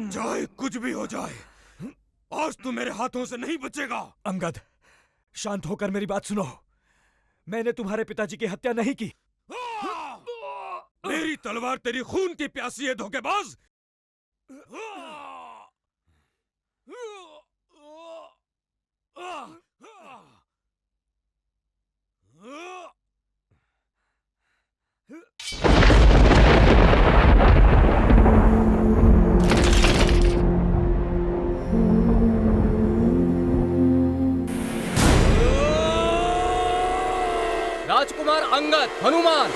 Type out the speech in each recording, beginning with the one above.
चाहे कुछ भी हो जाए, आज तू मेरे हाथों से नहीं बचेगा। अंगद, शांत होकर मेरी बात सुनो। मैंने तुम्हारे पिताजी की हत्या नहीं की। मेरी तलवार तेरी खून की प्यासी है धोखेबाज। राजकुमार अंगद, हनुमान।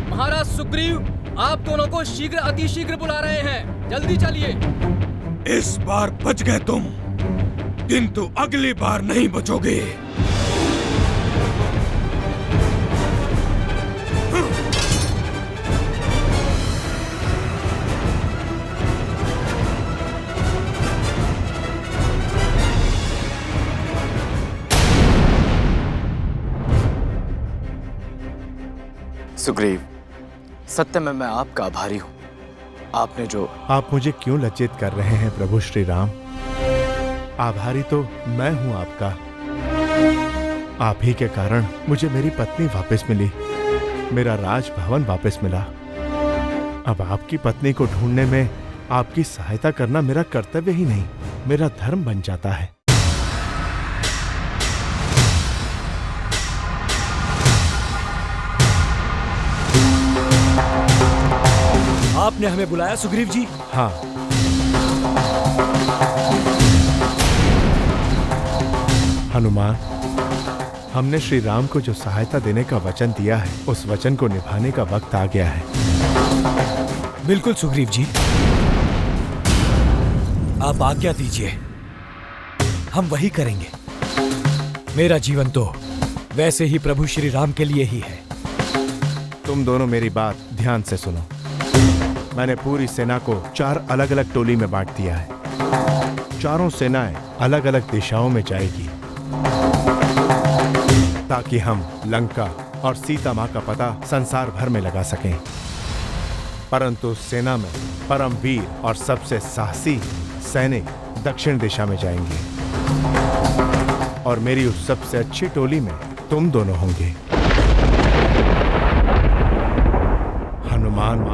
महाराज सुग्रीव आप दोनों को शीघ्र अतिशीघ्र बुला रहे हैं, जल्दी चलिए। इस बार बच गए तुम, किंतु अगली बार नहीं बचोगे। सुग्रीव, सत्य में मैं आपका आभारी हूं। आपने जो आप मुझे क्यों लज्जित कर रहे हैं प्रभु श्री राम? आभारी तो मैं हूं आपका। आप ही के कारण मुझे मेरी पत्नी वापस मिली, मेरा राजभवन वापस मिला। अब आपकी पत्नी को ढूंढने में आपकी सहायता करना मेरा कर्तव्य ही नहीं, मेरा धर्म बन जाता है। आपने हमें बुलाया सुग्रीव जी? हाँ, हनुमान, हमने श्री राम को जो सहायता देने का वचन दिया है, उस वचन को निभाने का वक्त आ गया है। बिल्कुल सुग्रीव जी, आप आज्ञा दीजिए, हम वही करेंगे। मेरा जीवन तो वैसे ही प्रभु श्री राम के लिए ही है। तुम दोनों मेरी बात ध्यान से सुनो। मैंने पूरी सेना को 4 अलग अलग टोली में बांट दिया है। चारों सेनाएं अलग अलग दिशाओं में जाएगी, ताकि हम लंका और सीता मां का पता संसार भर में लगा सकें। परंतु सेना में परम वीर और सबसे साहसी सैनिक दक्षिण दिशा में जाएंगे, और मेरी उस सबसे अच्छी टोली में तुम दोनों होंगे, हनुमान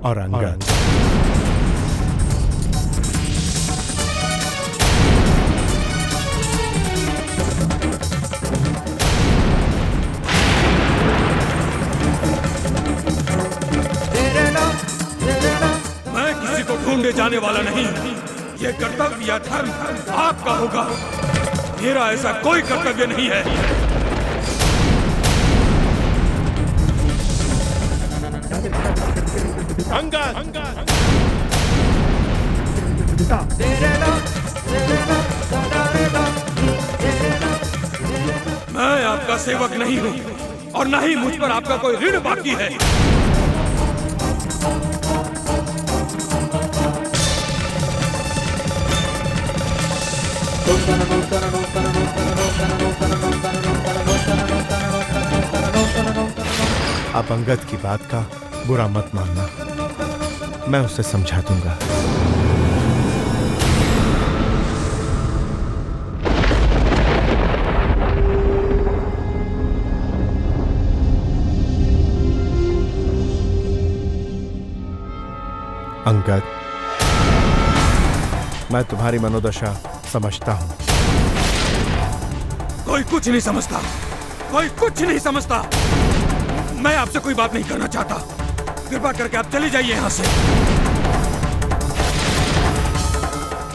और अंगद। मैं किसी को ढूंढे जाने वाला नहीं। ये कर्तव्य या धर्म आपका होगा, मेरा ऐसा कोई कर्तव्य नहीं है। अंगद, मैं आपका सेवक नहीं हूँ, और न ही मुझ पर आपका कोई ऋण बाकी है। आप अंगद की बात का बुरा मत मानना, मैं उसे समझा दूंगा। अंगद, मैं तुम्हारी मनोदशा समझता हूं। कोई कुछ नहीं समझता, कोई कुछ नहीं समझता। मैं आपसे कोई बात नहीं करना चाहता। कृपा करके आप चले जाइए यहाँ से।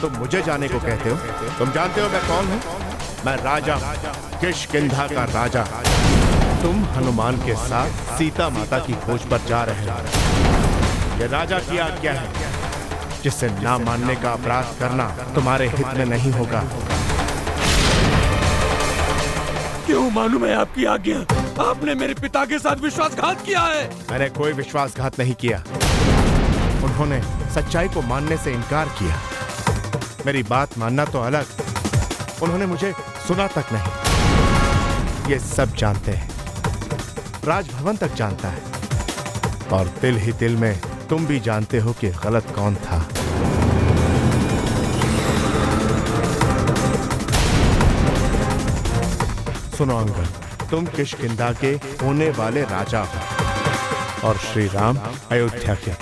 तुम मुझे जाने को कहते हो? तुम जानते हो मैं कौन हूँ? मैं राजा, किष्किंधा का राजा। तुम हनुमान के साथ सीता माता की खोज पर जा रहे हो। ये राजा की आज्ञा है, जिसे ना मानने का अपराध करना तुम्हारे हित में नहीं होगा। क्यों मानूं मैं आपकी आज्ञा? आपने मेरे पिता के साथ विश्वासघात किया है। मैंने कोई विश्वासघात नहीं किया। उन्होंने सच्चाई को मानने से इनकार किया। मेरी बात मानना तो अलग, उन्होंने मुझे सुना तक नहीं। ये सब जानते हैं, राजभवन तक जानता है। और तिल ही तिल में तुम भी जानते हो कि गलत कौन था। सुनो अंगद, तुम किष्किंधा के होने वाले राजा हो और श्री राम अयोध्या के।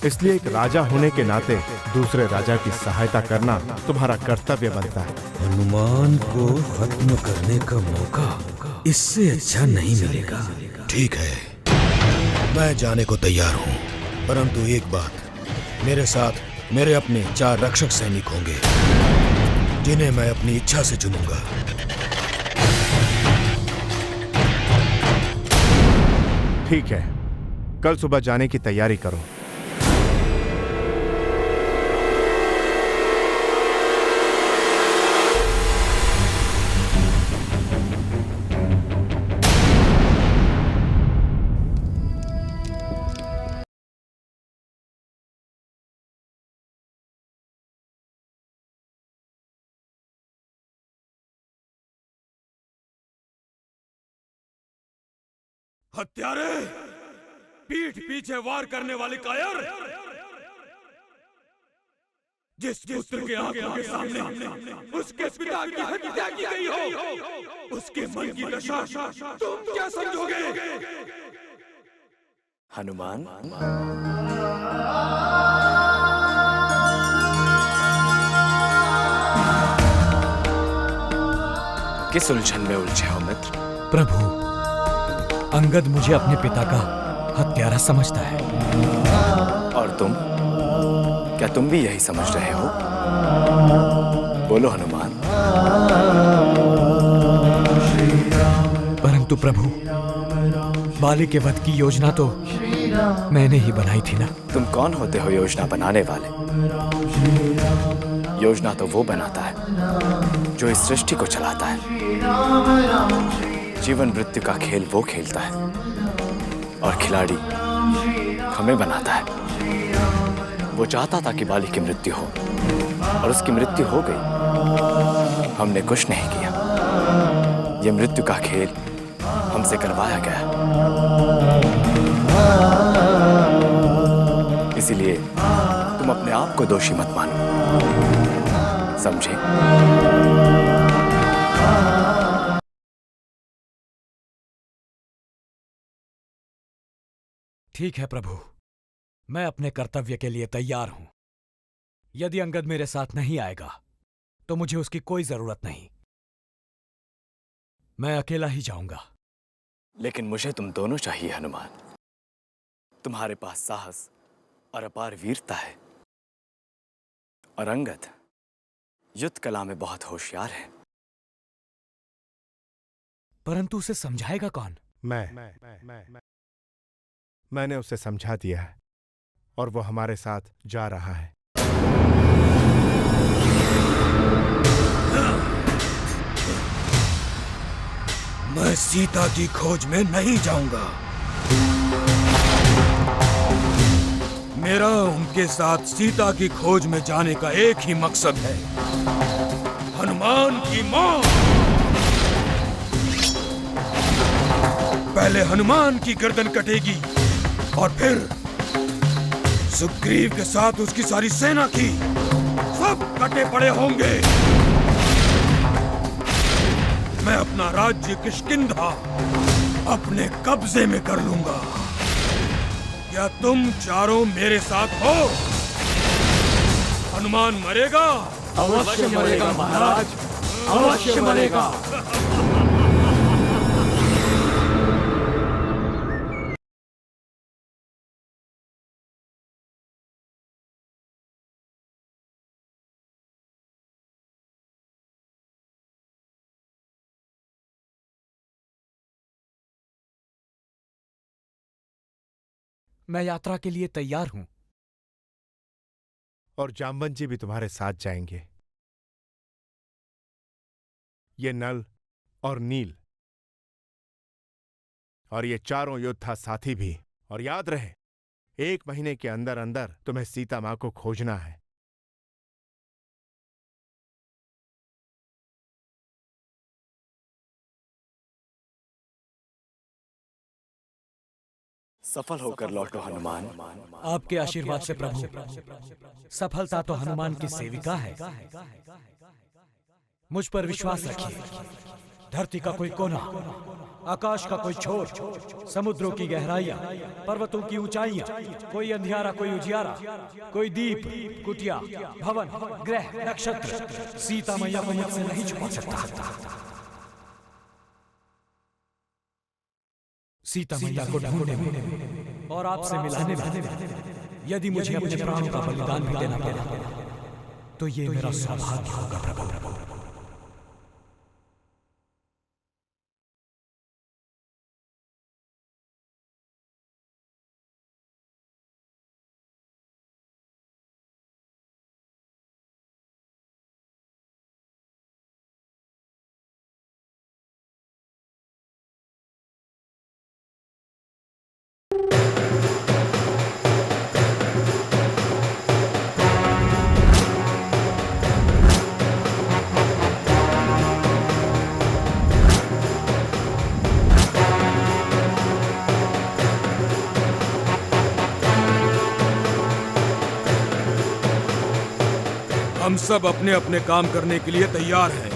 इसलिए एक राजा होने के नाते दूसरे राजा की सहायता करना तुम्हारा कर्तव्य बनता है। हनुमान को खत्म करने का मौका इससे अच्छा नहीं मिलेगा। ठीक है, मैं जाने को तैयार हूं, परंतु एक बात, मेरे साथ मेरे अपने 4 रक्षक सैनिक होंगे जिन्हें मैं अपनी इच्छा से चुनूंगा। ठीक है, कल सुबह जाने की तैयारी करो। हत्यारे, पीठ पीछे वार करने वाले कायर, जिस पुत्र के आंखों के सामने उसके पिता की हत्या की गई हो, उसके मन की दशा तुम क्या समझोगे? हनुमान, किस उलझन में उलझे हो मित्र? प्रभु, अंगद मुझे अपने पिता का हत्यारा समझता है। और तुम, क्या तुम भी यही समझ रहे हो? बोलो हनुमान। परंतु प्रभु, बाली के वध की योजना तो मैंने ही बनाई थी ना। तुम कौन होते हो योजना बनाने वाले? योजना तो वो बनाता है जो इस सृष्टि को चलाता है। जीवन मृत्यु का खेल वो खेलता है और खिलाड़ी हमें बनाता है। वो चाहता था कि बाली की मृत्यु हो और उसकी मृत्यु हो गई। हमने कुछ नहीं किया। ये मृत्यु का खेल हमसे करवाया गया। इसीलिए तुम अपने आप को दोषी मत मानो, समझे? ठीक है प्रभु, मैं अपने कर्तव्य के लिए तैयार हूं। यदि अंगद मेरे साथ नहीं आएगा तो मुझे उसकी कोई जरूरत नहीं, मैं अकेला ही जाऊंगा। लेकिन मुझे तुम दोनों चाहिए हनुमान। तुम्हारे पास साहस और अपार वीरता है, और अंगद युद्ध कला में बहुत होशियार है। परंतु उसे समझाएगा कौन? मैंने उसे समझा दिया है और वो हमारे साथ जा रहा है। मैं सीता की खोज में नहीं जाऊंगा। मेरा उनके साथ सीता की खोज में जाने का एक ही मकसद है, हनुमान की मौत। पहले हनुमान की गर्दन कटेगी और फिर सुग्रीव के साथ उसकी सारी सेना की सब कटे पड़े होंगे। मैं अपना राज्य किष्किंधा अपने कब्जे में कर लूंगा। क्या तुम चारों मेरे साथ हो? हनुमान मरेगा? अवश्य मरेगा महाराज, अवश्य मरेगा। मैं यात्रा के लिए तैयार हूं। और जाम्बन जी भी तुम्हारे साथ जाएंगे। ये नल और नील और ये चारों योद्धा साथी भी। और याद रहे, 1 महीने के अंदर अंदर तुम्हें सीता मां को खोजना है। सफल होकर लौटो हनुमान। आपके आशीर्वाद से प्रभु, सफलता तो हनुमान की सेविका है। मुझ पर विश्वास रखिए। धरती का कोई कोना, आकाश का कोई छोर, समुद्रों की गहराइयां, पर्वतों की ऊंचाइयां, कोई अंधियारा कोई उजियारा, कोई दीप, कुटिया, भवन, ग्रह, नक्षत्र सीता मैया को मुझसे नहीं छुपा सकता। सीता मैया को ढूंढने में और आपसे मिलाने में यदि मुझे अपने प्राणों का बलिदान भी देना पड़ा तो ये मेरा सौभाग्य होगा प्रभु। हम सब अपने अपने काम करने के लिए तैयार हैं।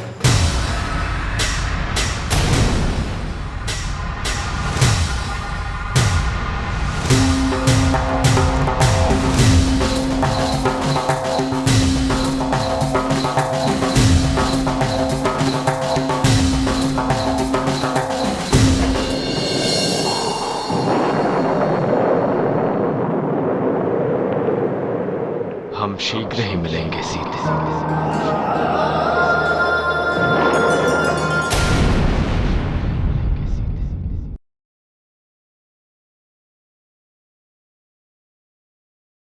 हम शीघ्र ही मिलेंगे सीते।